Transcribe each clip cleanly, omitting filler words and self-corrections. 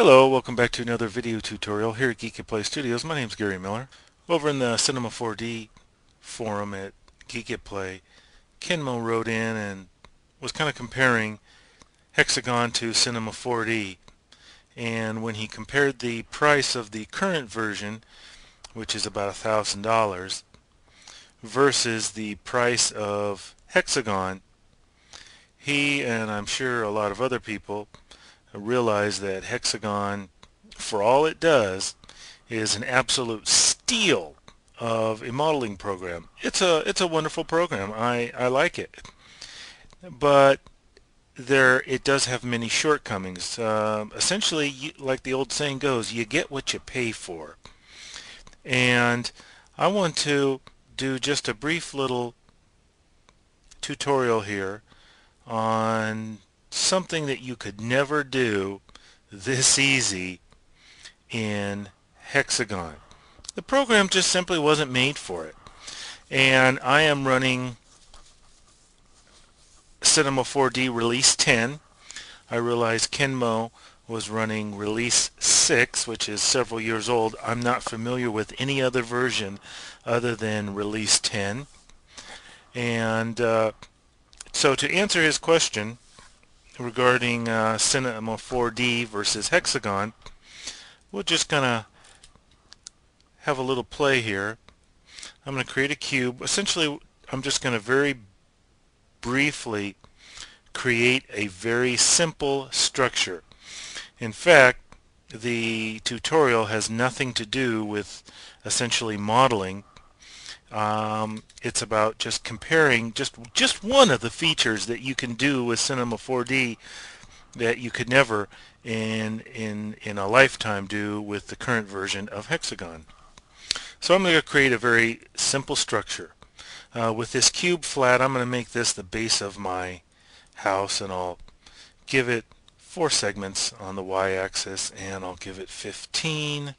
Hello, welcome back to another video tutorial here at GeekatPlay Studios. My name is Gary Miller. Over in the Cinema4d forum at GeekatPlay, Kenmo wrote in and was kind of comparing Hexagon to Cinema4d. And when he compared the price of the current version, which is about $1,000, versus the price of Hexagon, he and I'm sure a lot of other people realize that Hexagon, for all it does, is an absolute steal of a modeling program. It's a wonderful program. I like it, but it does have many shortcomings. Essentially, like the old saying goes, you get what you pay for. And I want to do just a brief little tutorial here on something that you could never do this easy in Hexagon. The program just simply wasn't made for it. And I am running Cinema4d Release 10. I realize Kenmo was running Release 6, which is several years old. I'm not familiar with any other version other than Release 10. And so to answer his question regarding Cinema4d versus Hexagon, we're just going to have a little play here. I'm going to create a cube. Essentially, I'm just going to very briefly create a very simple structure. In fact, the tutorial has nothing to do with essentially modeling. It's about just comparing just one of the features that you can do with Cinema4d that you could never in a lifetime do with the current version of Hexagon. So I'm going to create a very simple structure. With this cube flat, I'm going to make this the base of my house, and I'll give it 4 segments on the y-axis, and I'll give it 15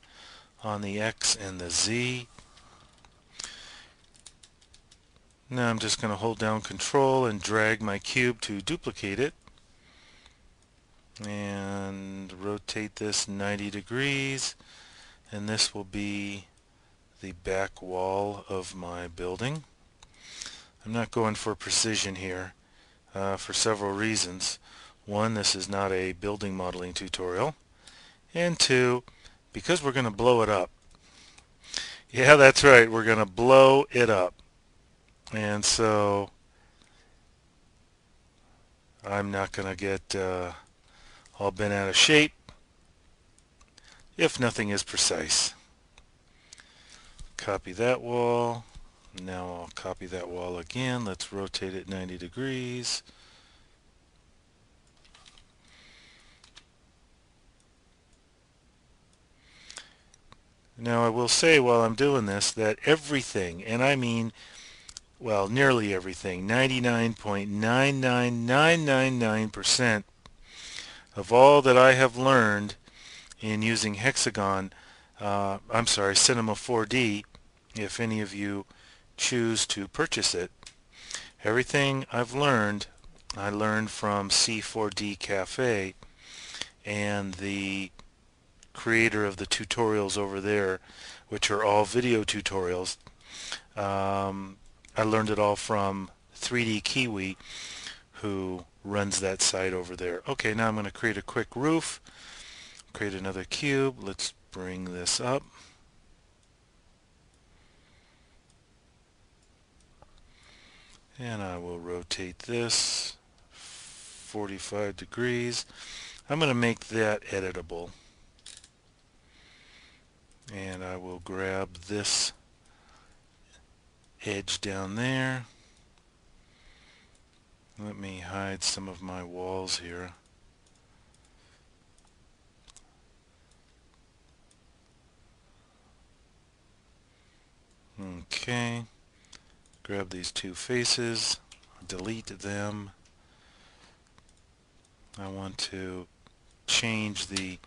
on the x and the z. Now I'm just going to hold down Control and drag my cube to duplicate it, and rotate this 90 degrees, and this will be the back wall of my building. I'm not going for precision here for several reasons. One, this is not a building modeling tutorial, and two, because we're going to blow it up. Yeah, that's right, we're going to blow it up. And so I'm not going to get all bent out of shape if nothing is precise. Copy that wall. Now I'll copy that wall again. Let's rotate it 90 degrees. Now I will say while I'm doing this that everything, and I mean, well, nearly everything, 99.99999% of all that I have learned in using Hexagon, Cinema4d, if any of you choose to purchase it, everything I've learned, I learned from C4D Cafe and the creator of the tutorials over there, which are all video tutorials. I learned it all from 3D Kiwi, who runs that site over there. Okay, now I'm going to create a quick roof, create another cube. Let's bring this up. And I will rotate this 45 degrees. I'm going to make that editable. And I will grab this edge down there. Let me hide some of my walls here. Okay. Grab these 2 faces, delete them. I want to change the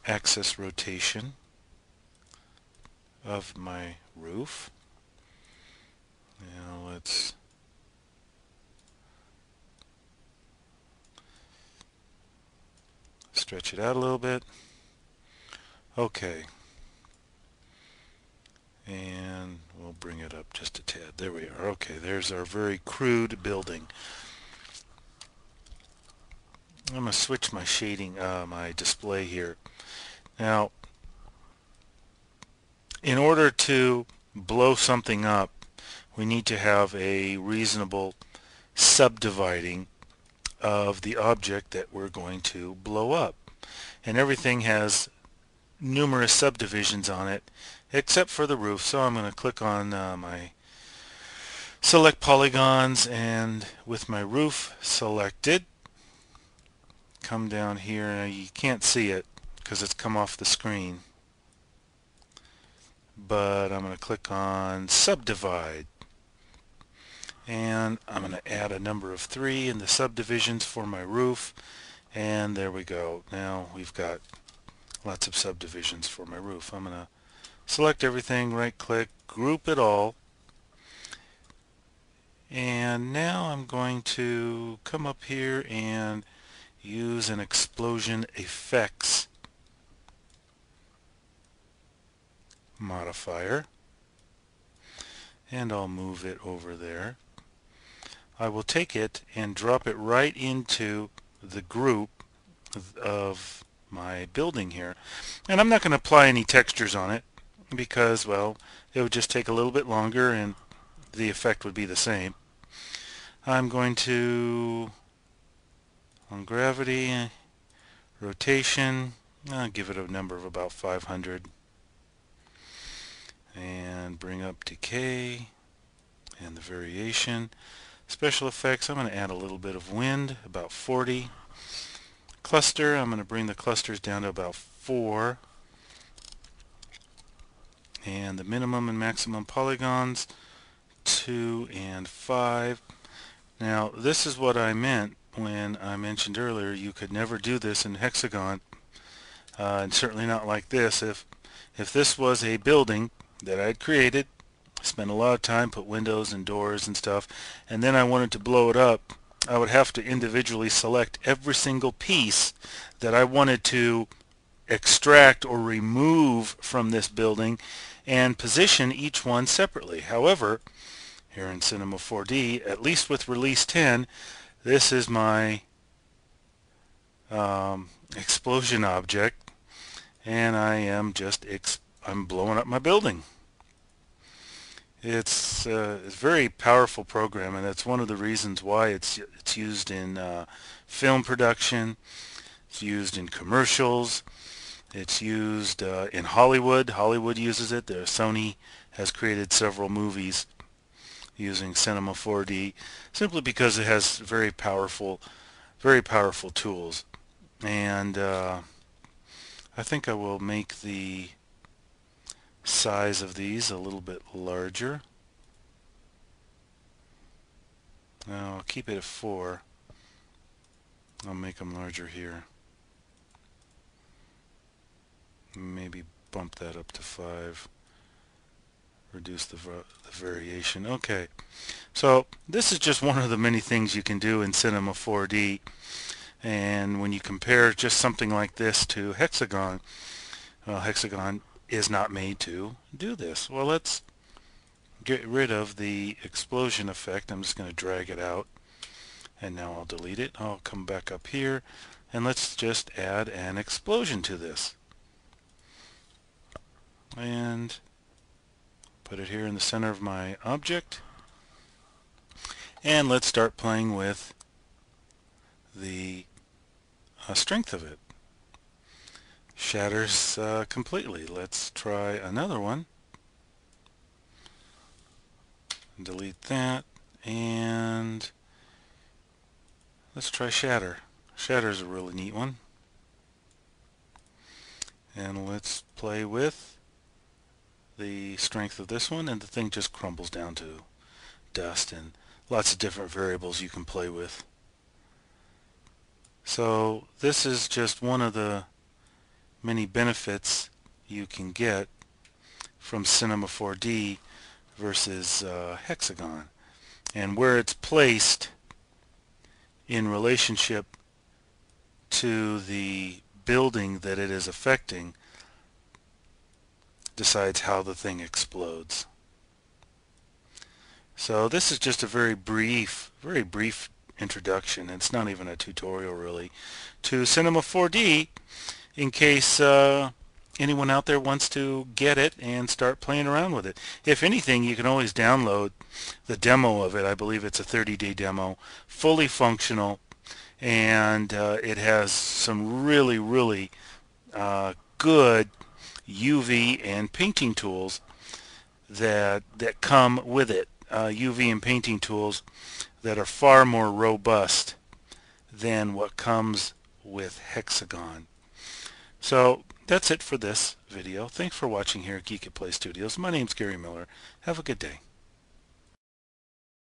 axis rotation of my roof. Now let's Stretch it out a little bit. Okay. And we'll bring it up just a tad. There we are. Okay, there's our very crude building. I'm going to switch my shading, my display here. Now, in order to blow something up, we need to have a reasonable subdividing of the object that we're going to blow up. And everything has numerous subdivisions on it except for the roof. So I'm going to click on my select polygons, and with my roof selected, come down here. Now you can't see it because it's come off the screen, but I'm going to click on subdivide, and I'm going to add a number of 3 in the subdivisions for my roof, and there we go. Now we've got lots of subdivisions for my roof. I'm going to select everything, right click, group it all, and now I'm going to come up here and use an explosion effects modifier, and I'll move it over there. I will take it and drop it right into the group of my building here, and I'm not going to apply any textures on it because, well, it would just take a little bit longer and the effect would be the same. I'm going to, on gravity, rotation, I'll give it a number of about 500, and bring up decay and the variation. Special effects, I'm going to add a little bit of wind, about 40. Cluster, I'm going to bring the clusters down to about 4. And the minimum and maximum polygons, 2 and 5. Now this is what I meant when I mentioned earlier you could never do this in Hexagon, and certainly not like this. If this was a building that I'd created, spent a lot of time, put windows and doors and stuff, and then I wanted to blow it up, I would have to individually select every single piece that I wanted to extract or remove from this building and position each one separately. However, here in Cinema4d, at least with release 10, this is my explosion object, and I am just I'm blowing up my building. It's a very powerful program, and that's one of the reasons why it's used in film production. It's used in commercials. It's used in Hollywood. Hollywood uses it. Sony has created several movies using Cinema4d simply because it has very powerful tools. And I think I will make the size of these a little bit larger. Now I'll keep it at 4. I'll make them larger here. Maybe bump that up to 5. Reduce the variation. Okay, so this is just one of the many things you can do in Cinema4d, and when you compare just something like this to Hexagon, well, Hexagon is not made to do this. Well, let's get rid of the explosion effect. I'm just going to drag it out, and now I'll delete it. I'll come back up here, and let's just add an explosion to this, and put it here in the center of my object, and let's start playing with the strength of it. Shatters completely. Let's try another one. Delete that, and let's try shatter. Shatter's a really neat one. And let's play with the strength of this one, and the thing just crumbles down to dust, and lots of different variables you can play with. So this is just one of the many benefits you can get from Cinema4d versus Hexagon, and where it's placed in relationship to the building that it is affecting decides how the thing explodes. So this is just a very brief introduction. It's not even a tutorial really to Cinema 4D in case anyone out there wants to get it and start playing around with it. If anything, you can always download the demo of it. I believe it's a 30-day demo, fully functional, and it has some really good UV and painting tools that come with it. UV and painting tools that are far more robust than what comes with Hexagon. So that's it for this video. Thanks for watching here at GeekatPlay Studios. My name's Gary Miller. Have a good day.